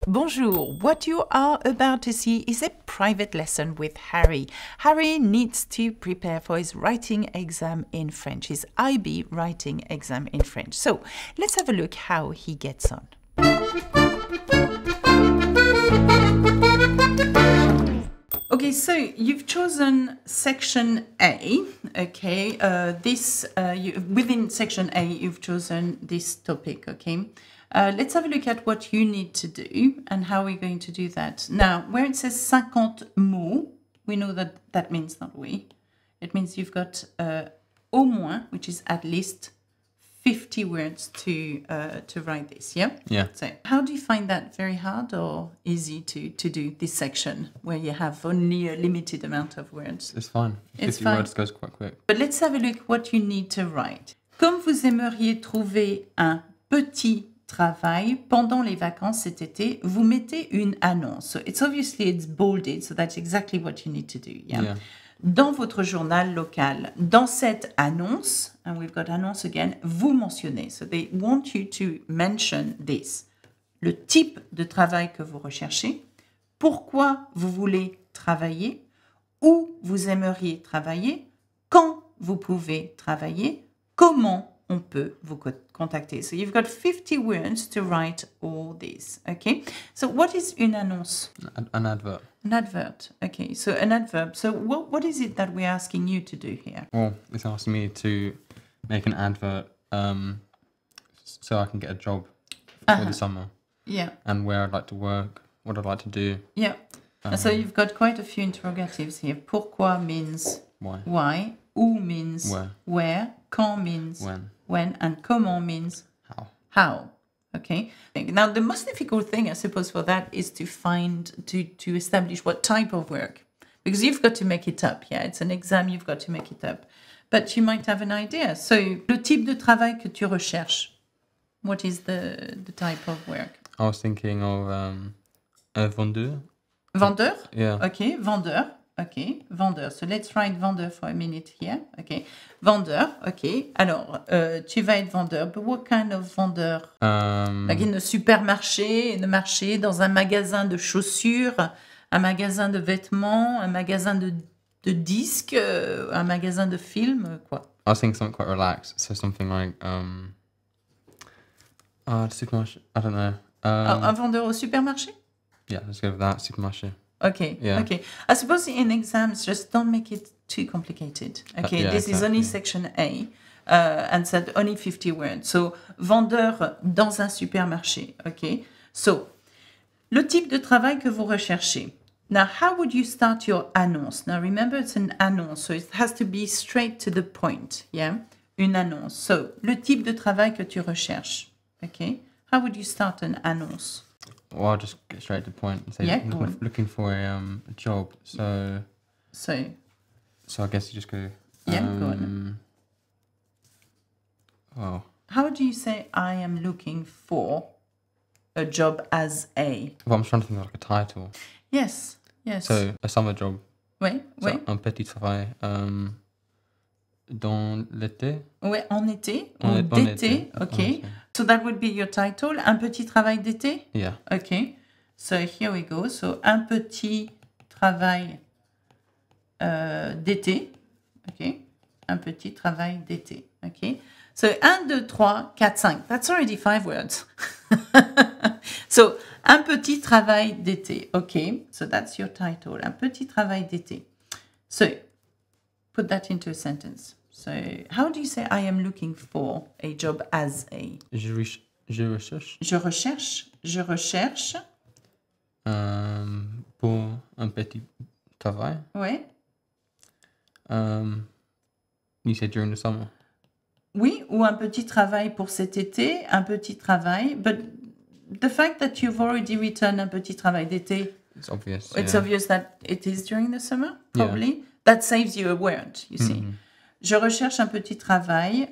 Bonjour, what you are about to see is a private lesson with Harry. Harry needs to prepare for his writing exam in French, his IB writing exam in French. So let's have a look how he gets on. Okay, so you've chosen section A, okay, within section A you've chosen this topic, okay. Let's have a look at what you need to do and how we're going to do that. Now, where it says 50 mots, we know that that means not we. It means you've got au moins, which is at least 50 words to write this, yeah? Yeah. So how do you find that? Very hard or easy to do this section where you have only a limited amount of words? It's fine. 50 words goes quite quick. But let's have a look what you need to write. Comme vous aimeriez trouver un petit travail pendant les vacances cet été, vous mettez une annonce. So it's bolded, so that's exactly what you need to do. Yeah. Dans votre journal local, dans cette annonce, and we've got annonce again, vous mentionnez. So they want you to mention this. Le type de travail que vous recherchez, pourquoi vous voulez travailler, où vous aimeriez travailler, quand vous pouvez travailler, comment on peut vous contacter. So you've got 50 words to write all this, okay? So what is une annonce? An advert. An advert, okay. So an adverb. So what is it that we're asking you to do here? Well, it's asking me to make an advert so I can get a job for the summer. Yeah. And where I'd like to work, what I'd like to do. Yeah. So you've got quite a few interrogatives here. Pourquoi means why. Où means where. Quand means when. And comment means how. Okay. Now, the most difficult thing, I suppose, for that is to establish what type of work. Because you've got to make it up. Yeah, it's an exam, you've got to make it up. But you might have an idea. So, le type de travail que tu recherches, what is the type of work? I was thinking of un vendeur. Vendeur? Yeah. Okay, vendeur. Okay, vendeur. So let's write vendeur for a minute here. Okay, vendeur. Okay. Alors, tu vas être vendeur. But what kind of vendeur? Like in a supermarché, in a marché, dans un magasin de chaussures, un magasin de vêtements, un magasin de disques, un magasin de films, quoi. I was thinking something quite relaxed. So something like supermarché. I don't know. Un vendeur au supermarché? Yeah, let's go with that. Supermarché. Okay, yeah. Okay. I suppose in exams, just don't make it too complicated. Okay, this is only section A, and said only 50 words. So, vendeur dans un supermarché. Okay, so, le type de travail que vous recherchez. Now, how would you start your annonce? Now, remember, it's an annonce, so it has to be straight to the point. Yeah, une annonce. So, le type de travail que tu recherches. Okay, how would you start an annonce? Well, I'll just get straight to the point and say looking for a job. So I guess you just go. Yeah, go on. Oh. How do you say I am looking for a job as a? Well, I'm trying to think of like a title. Yes. So a summer job. Oui. Un petit travail dans l'été. Oui, en été ou d'été. Okay. So that would be your title. Un petit travail d'été? Yeah. Okay. So here we go. So un petit travail d'été. Okay. Un petit travail d'été. Okay. So 1, 2, 3, 4, 5. That's already 5 words. So un petit travail d'été. Okay. So that's your title. Un petit travail d'été. So put that into a sentence. So, how do you say I am looking for a job as a? Je recherche. Je recherche. Pour un petit travail. Oui. You said during the summer. Oui, ou un petit travail pour cet été, un petit travail. But the fact that you've already written un petit travail d'été. It's obvious. It's obvious that it is during the summer, probably. Yeah. That saves you a word, you see. Je recherche un petit travail.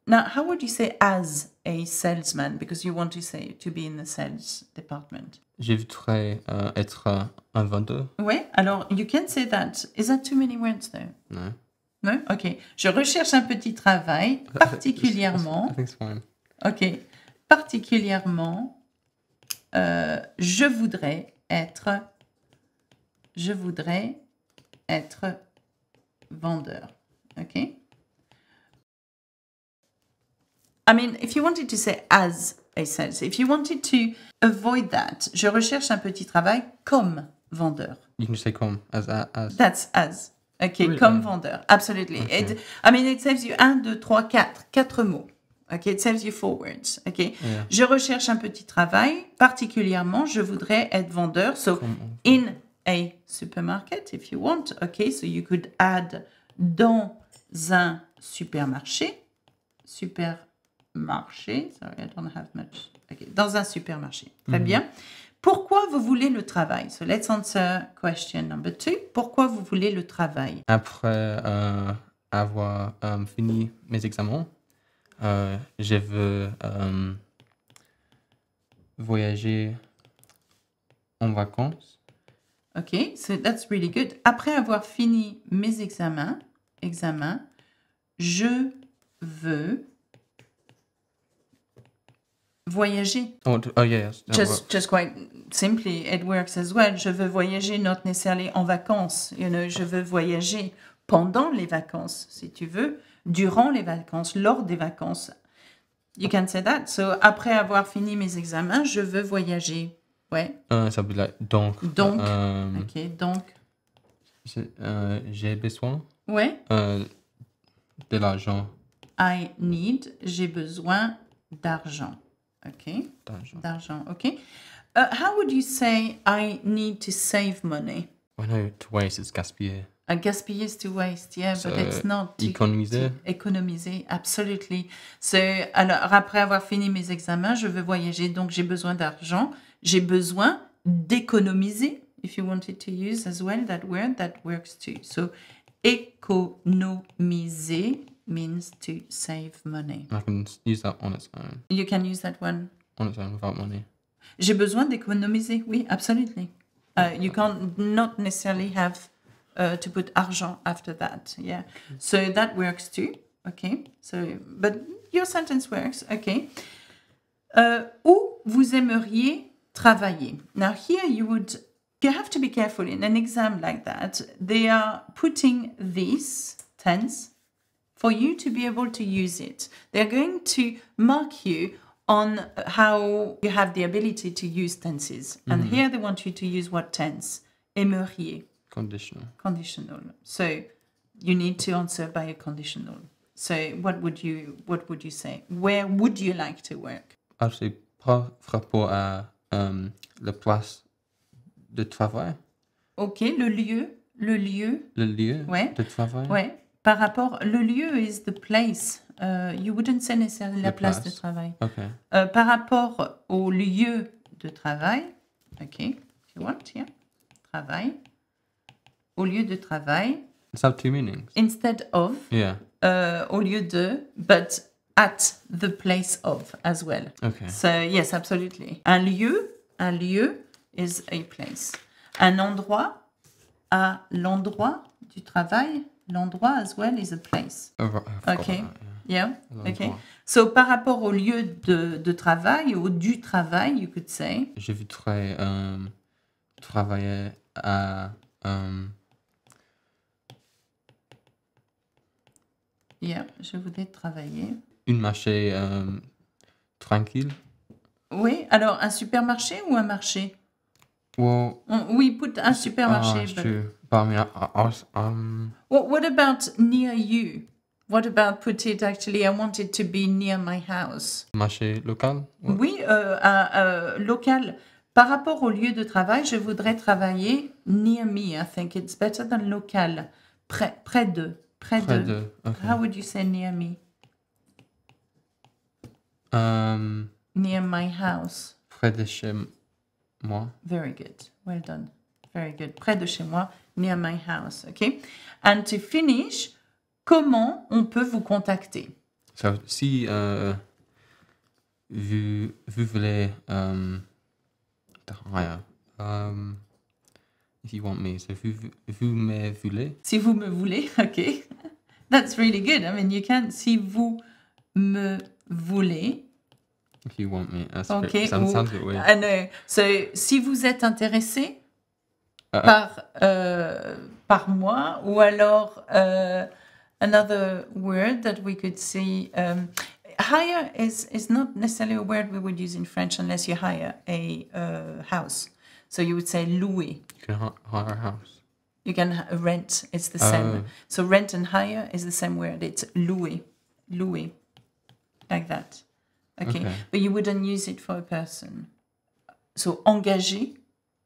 Now, how would you say as a salesman? Because you want to be in the sales department. Je voudrais être un vendeur. Oui, alors you can say that. Is that too many words though? No. No? Ok. Je recherche un petit travail, particulièrement. I think it's fine. Ok. Particulièrement je voudrais être vendeur. Okay? I mean, if you wanted to say as a sales, if you wanted to avoid that, je recherche un petit travail comme vendeur. You can say comme, as. That's as. Okay, Really? comme vendeur. Absolutely. Okay. It saves you 1, 2, 3, 4 mots. Okay, it saves you 4 words. Okay. Yeah. Je recherche un petit travail. Particulièrement, je voudrais être vendeur. So, in a supermarket, if you want. Okay, so you could add dans un supermarché. Sorry, I don't have much. Okay, dans un supermarché. Très bien. Pourquoi vous voulez le travail? So let's answer question number 2. Pourquoi vous voulez le travail? Après avoir fini mes examens, je veux voyager en vacances. Okay, so that's really good. Après avoir fini mes examens, je veux voyager. Oh yes. Just quite simply, it works as well. Je veux voyager, not necessarily en vacances. You know, je veux voyager pendant les vacances, si tu veux, durant les vacances, lors des vacances. You can say that. So, après avoir fini mes examens, je veux voyager. Ouais. Ça veut dire donc. Ok, donc. J'ai besoin. Ouais. De l'argent. J'ai besoin d'argent. Okay. D'argent. Okay. How would you say I need to save money? I know to waste is gaspiller. Gaspiller is to waste, yeah, So, but it's not to économiser. Économiser, absolutely. So, alors, après avoir fini mes examens, je veux voyager, donc j'ai besoin d'argent. J'ai besoin d'économiser. If you wanted to use as well that word, that works too. So, économiser means to save money. I can use that on its own. You can use that one. On its own without money. J'ai besoin d'économiser, oui, absolutely. You can't not necessarily have to put argent after that, yeah. So that works too, okay. So, but your sentence works, okay. Où vous aimeriez travailler? Now here you have to be careful in an exam like that. They are putting this tense for you to be able to use it. They're going to mark you on how you have the ability to use tenses. And here they want you to use what tense? Aimeriez. Conditional. So you need to answer by a conditional. So what would you say? Where would you like to work? C'est par rapport à la place de travail. Ok, le lieu. Le lieu ouais. de travail. Ouais. Par rapport, le lieu is the place. You wouldn't say necessarily la place de travail. Okay. Par rapport au lieu de travail. Ok, if you want, yeah. Travail. Au lieu de travail. It's have two meanings. Instead of. Yeah. Au lieu de, but at the place of as well. Okay. So yes, absolutely. Un lieu is a place. Un endroit, à l'endroit du travail. L'endroit as well is a place. Okay. Yeah. Okay. So par rapport au lieu de travail ou du travail, you could say. Je voudrais travailler à Yeah, je voudrais travailler. Un marché tranquille. Oui, alors un supermarché ou un marché? Well, oui, put un supermarché. True. But I mean, what about near you? What about put it actually, I want it to be near my house. Marché local? What? Oui, local. Par rapport au lieu de travail, je voudrais travailler near me. I think it's better than local. Près de. Okay. How would you say near me? Near my house. Près de chez moi. Very good. Well done. Very good. Près de chez moi, near my house. Okay. And to finish, comment on peut vous contacter? So, si vous voulez if you want me, so vous me voulez. Si vous me voulez, okay. That's really good. I mean, you can. Si vous me voulez, If you want me. That's Okay. Sounds a bit weird. I know. So, si vous êtes intéressé par moi, ou alors another word that we could see. Hire is not necessarily a word we would use in French unless you hire a house. So you would say louer. You can hire a house. You can rent. It's the same. So rent and hire is the same word. It's louer. Louer. Like that. Okay. But you wouldn't use it for a person. So engager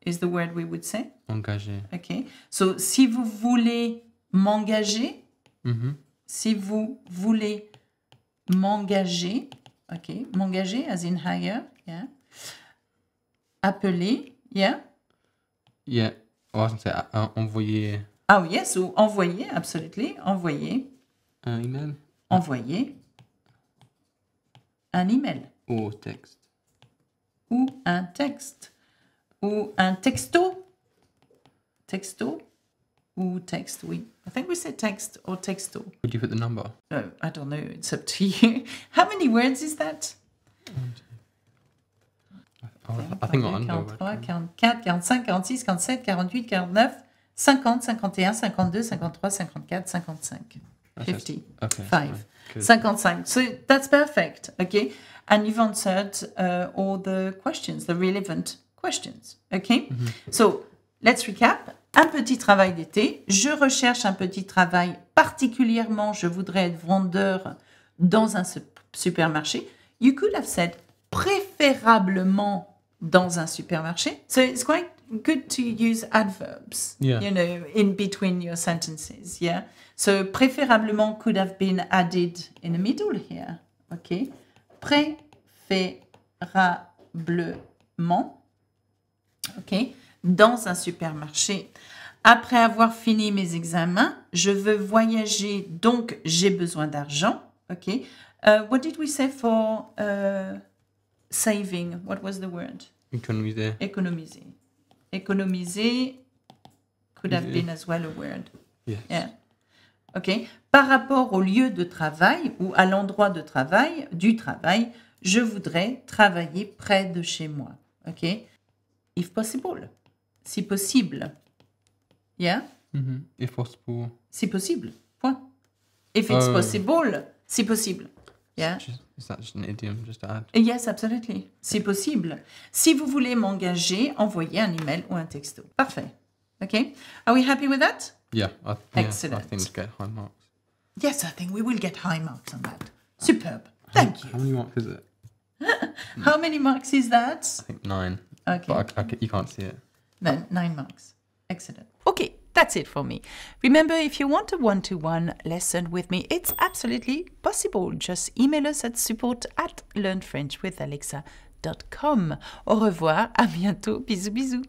is the word we would say. Engager. Okay. So si vous voulez m'engager, si vous voulez m'engager, okay, m'engager as in hire, yeah. Appeler, yeah. Yeah. I was going to say envoyer. Oh yes, so envoyer, absolutely, envoyer. Un email. Envoyer un email. Ou texte. Ou un texte. Ou un texto. Texto. Ou texte, oui. I think we said text or texto. Would you put the number? Oh, I don't know. It's up to you. How many words is that? I think I know. 43, 44, 45, 46, 47, 48, 49, 50, 51, 52, 53, 54, 55. 50. Okay. 5. 55. So that's perfect. Okay. And you've answered all the questions, the relevant questions. Okay. So let's recap. Un petit travail d'été. Je recherche un petit travail. Particulièrement, je voudrais être vendeur dans un supermarché. You could have said préférablement dans un supermarché. So it's quite good to use adverbs, you know, in between your sentences. Yeah. So préférablement could have been added in the middle here. Okay. Préférablement. Okay. Dans un supermarché. Après avoir fini mes examens, je veux voyager, donc j'ai besoin d'argent. OK. What did we say for saving? What was the word? Économiser. Économiser. Économiser could have been as well a word. Yes. Yeah. OK. Par rapport au lieu de travail ou à l'endroit de travail, du travail, je voudrais travailler près de chez moi. OK. If possible. Si possible. Yeah? If possible. Si possible. Point. If it's possible, si possible. Yeah? Is that just an idiom just to add? Yes, absolutely. Si possible. Si vous voulez m'engager, envoyez un email ou un texto. Parfait. Okay? Are we happy with that? Yeah. Excellent. I think we'll get high marks. Yes, I think we will get high marks on that. Superb. Thank you. How many marks is it? How many marks is that? I think 9. Okay. But you can't see it. Then 9 marks. Excellent. Okay, that's it for me. Remember, if you want a one-to-one lesson with me, it's absolutely possible. Just email us at support@learnfrenchwithalexa.com. Au revoir, à bientôt. Bisous, bisous.